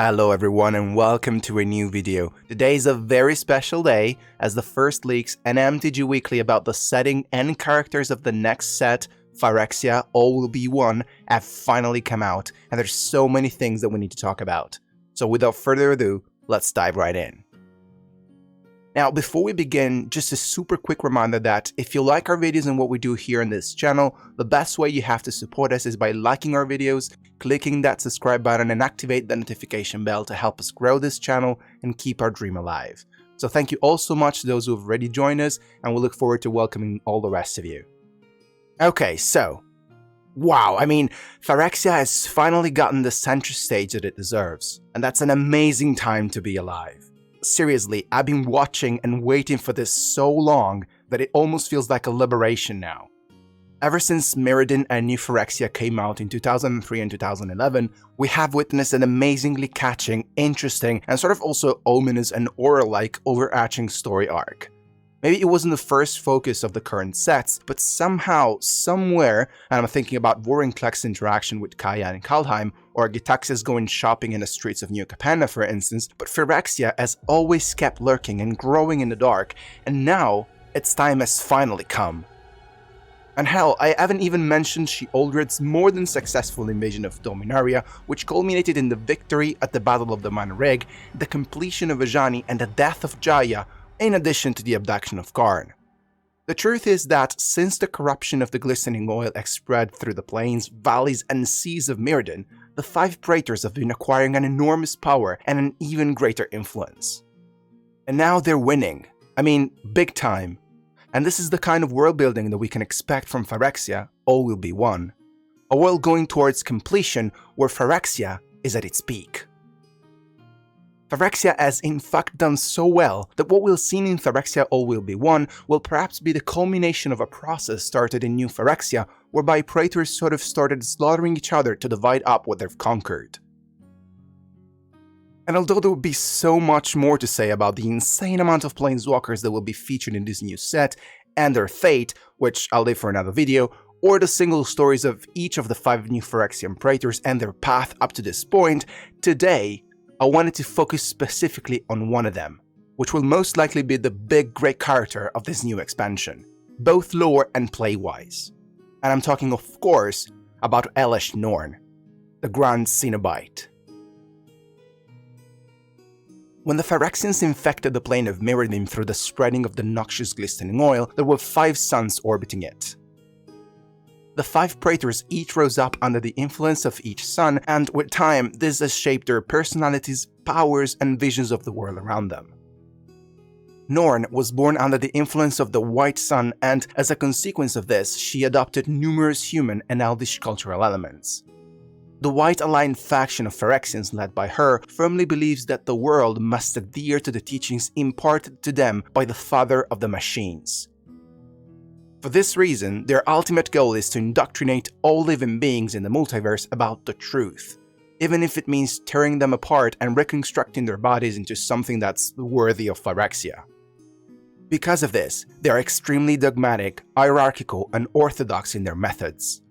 Hello everyone and welcome to a new video. Today is a very special day as the first leaks and MTG Weekly about the setting and characters of the next set, Phyrexia, All Will Be One, have finally come out, and there's so many things that we need to talk about. So without further ado, let's dive right in. Now, before we begin, just a super quick reminder that if you like our videos and what we do here on this channel, the best way you have to support us is by liking our videos, clicking that subscribe button and activate the notification bell to help us grow this channel and keep our dream alive. So thank you all so much to those who have already joined us, and we look forward to welcoming all the rest of you. Okay, so, wow, Phyrexia has finally gotten the center stage that it deserves, and that's an amazing time to be alive. Seriously, I've been watching and waiting for this so long that it almost feels like a liberation now. Ever since Mirrodin and New Phyrexia came out in 2003 and 2011, we have witnessed an amazingly catching, interesting, and sort of also ominous and aura-like overarching story arc. Maybe it wasn't the first focus of the current sets, but somehow, somewhere, and I'm thinking about Vorinclex interaction with Kaya and Kaldheim, or Gitaxias going shopping in the streets of New Capenna for instance, but Phyrexia has always kept lurking and growing in the dark, and now, its time has finally come. And hell, I haven't even mentioned Sheoldred's more than successful invasion of Dominaria, which culminated in the victory at the Battle of the Manreg, the completion of Ajani, and the death of Jaya, in addition to the abduction of Karn. The truth is that since the corruption of the glistening oil has spread through the plains, valleys, and seas of Mirrodin, the five praetors have been acquiring an enormous power and an even greater influence. And now they're winning. Big time. And this is the kind of world building that we can expect from Phyrexia, All Will Be One. A world going towards completion where Phyrexia is at its peak. Phyrexia has in fact done so well that what we'll see in Phyrexia All Will Be One will perhaps be the culmination of a process started in New Phyrexia, whereby praetors sort of started slaughtering each other to divide up what they've conquered. And although there would be so much more to say about the insane amount of planeswalkers that will be featured in this new set, and their fate, which I'll leave for another video, or the single stories of each of the 5 new Phyrexian praetors and their path up to this point, today I wanted to focus specifically on one of them, which will most likely be the big great character of this new expansion, both lore and play-wise. And I'm talking of course about Elesh Norn, the Grand Cenobite. When the Phyrexians infected the plane of Mirrodin through the spreading of the noxious glistening oil, there were 5 suns orbiting it. The 5 praetors each rose up under the influence of each sun, and with time, this has shaped their personalities, powers, and visions of the world around them. Norn was born under the influence of the White Sun, and as a consequence of this, she adopted numerous human and elvish cultural elements. The White-aligned faction of Phyrexians led by her firmly believes that the world must adhere to the teachings imparted to them by the Father of the Machines. For this reason, their ultimate goal is to indoctrinate all living beings in the multiverse about the truth, even if it means tearing them apart and reconstructing their bodies into something that's worthy of Phyrexia. Because of this, they are extremely dogmatic, hierarchical, and orthodox in their methods.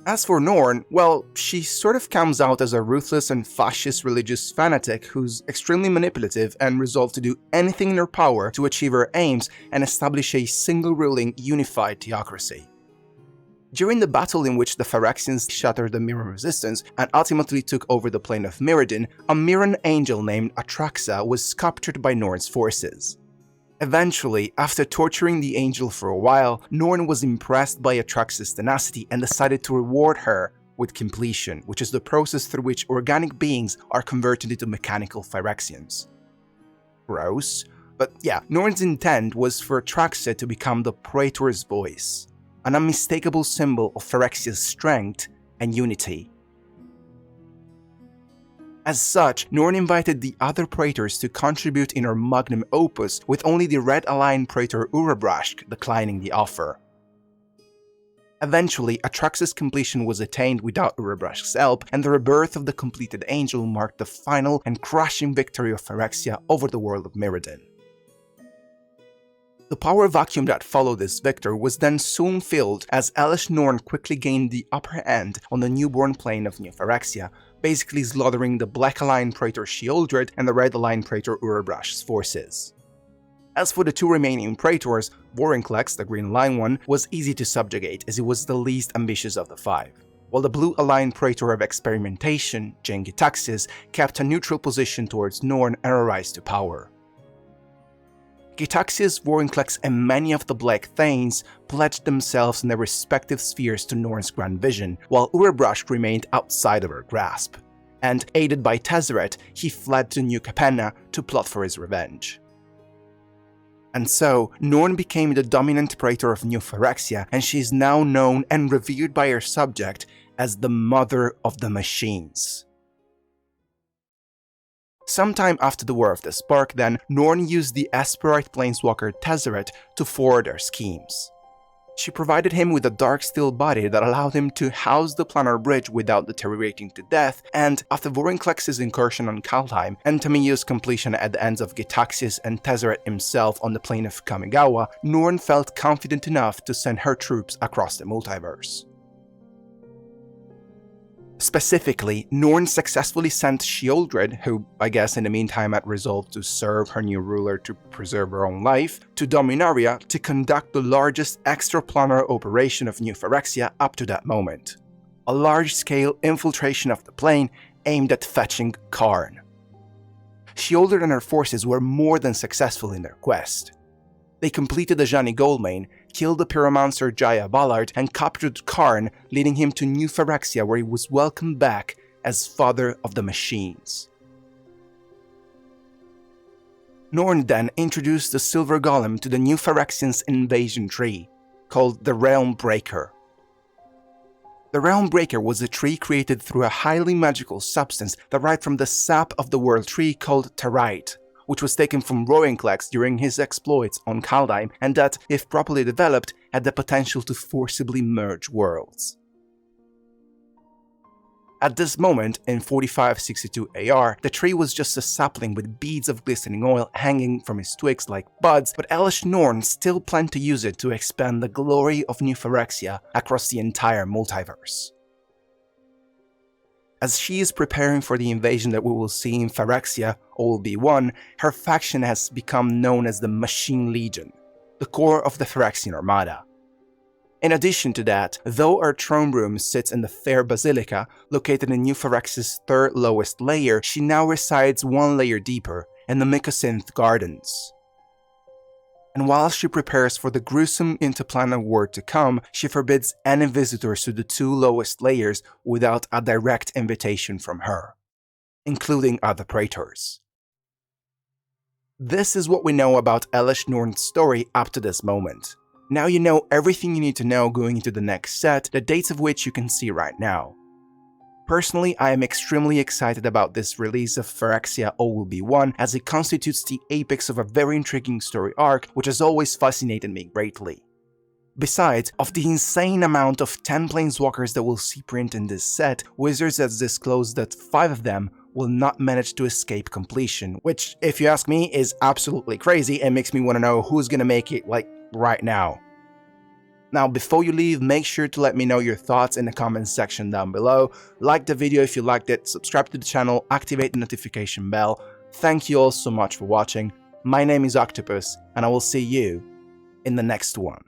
As for Norn, well, she sort of comes out as a ruthless and fascist religious fanatic who's extremely manipulative and resolved to do anything in her power to achieve her aims and establish a single-ruling, unified theocracy. During the battle in which the Phyrexians shattered the Mirror Resistance and ultimately took over the plane of Mirrodin, a Mirran angel named Atraxa was captured by Norn's forces. Eventually, after torturing the angel for a while, Norn was impressed by Atraxa's tenacity and decided to reward her with completion, which is the process through which organic beings are converted into mechanical Phyrexians. Gross, but yeah, Norn's intent was for Atraxa to become the Praetor's voice, an unmistakable symbol of Phyrexia's strength and unity. As such, Norn invited the other praetors to contribute in her magnum opus, with only the red-aligned praetor Urabrask declining the offer. Eventually, Atraxa's completion was attained without Urabrask's help, and the rebirth of the completed angel marked the final and crushing victory of Phyrexia over the world of Mirrodin. The power vacuum that followed this victory was then soon filled as Elesh Norn quickly gained the upper hand on the newborn plane of New Phyrexia, basically slaughtering the Black Aligned Praetor Sheoldred and the Red Aligned Praetor Urabrash's forces. As for the two remaining Praetors, Vorinclex, the Green Aligned one, was easy to subjugate as he was the least ambitious of the five, while the Blue Aligned Praetor of Experimentation, Gitaxias, kept a neutral position towards Norn and a rise to power. Gitaxias, Vorinclex, and many of the Black Thanes pledged themselves in their respective spheres to Norn's grand vision, while Urabrash remained outside of her grasp. And, aided by Tezzeret, he fled to New Capenna to plot for his revenge. And so, Norn became the dominant praetor of New Phyrexia, and she is now known and revered by her subject as the Mother of the Machines. Sometime after the War of the Spark then, Norn used the Esperite planeswalker Tezzeret to forward her schemes. She provided him with a dark steel body that allowed him to house the planar bridge without deteriorating to death, and after Vorinclex's incursion on Kaldheim and Tamiyo's completion at the ends of Gitaxias and Tezzeret himself on the plane of Kamigawa, Norn felt confident enough to send her troops across the multiverse. Specifically, Norn successfully sent Sheoldred, who I guess in the meantime had resolved to serve her new ruler to preserve her own life, to Dominaria to conduct the largest extraplanar operation of New Phyrexia up to that moment. A large-scale infiltration of the plane aimed at fetching Karn. Sheoldred and her forces were more than successful in their quest. They completed the Ajani Goldmane, killed the Pyromancer Jaya Ballard, and captured Karn, leading him to New Phyrexia where he was welcomed back as Father of the Machines. Norn then introduced the Silver Golem to the New Phyrexians' invasion tree, called the Realm Breaker. The Realm Breaker was a tree created through a highly magical substance derived from the sap of the World Tree called Terite, which was taken from Vorinclex during his exploits on Kaldheim and that, if properly developed, had the potential to forcibly merge worlds. At this moment, in 4562 AR, the tree was just a sapling with beads of glistening oil hanging from its twigs like buds, but Elesh Norn still planned to use it to expand the glory of New Phyrexia across the entire multiverse. As she is preparing for the invasion that we will see in Phyrexia, All Be One, her faction has become known as the Machine Legion, the core of the Phyrexian Armada. In addition to that, though her throne room sits in the Fair Basilica, located in New Phyrexia's third lowest layer, she now resides one layer deeper, in the Mycosynth Gardens. And while she prepares for the gruesome interplanar war to come, she forbids any visitors to the two lowest layers without a direct invitation from her, including other praetors. This is what we know about Elesh Norn's story up to this moment. Now you know everything you need to know going into the next set, the dates of which you can see right now. Personally, I am extremely excited about this release of Phyrexia All Will Be One, as it constitutes the apex of a very intriguing story arc which has always fascinated me greatly. Besides, of the insane amount of 10 planeswalkers that we'll see print in this set, Wizards has disclosed that 5 of them will not manage to escape completion, which, if you ask me, is absolutely crazy and makes me want to know who's gonna make it, like, right now. Now, before you leave, make sure to let me know your thoughts in the comments section down below. Like the video if you liked it, subscribe to the channel, activate the notification bell. Thank you all so much for watching. My name is Octopus, and I will see you in the next one.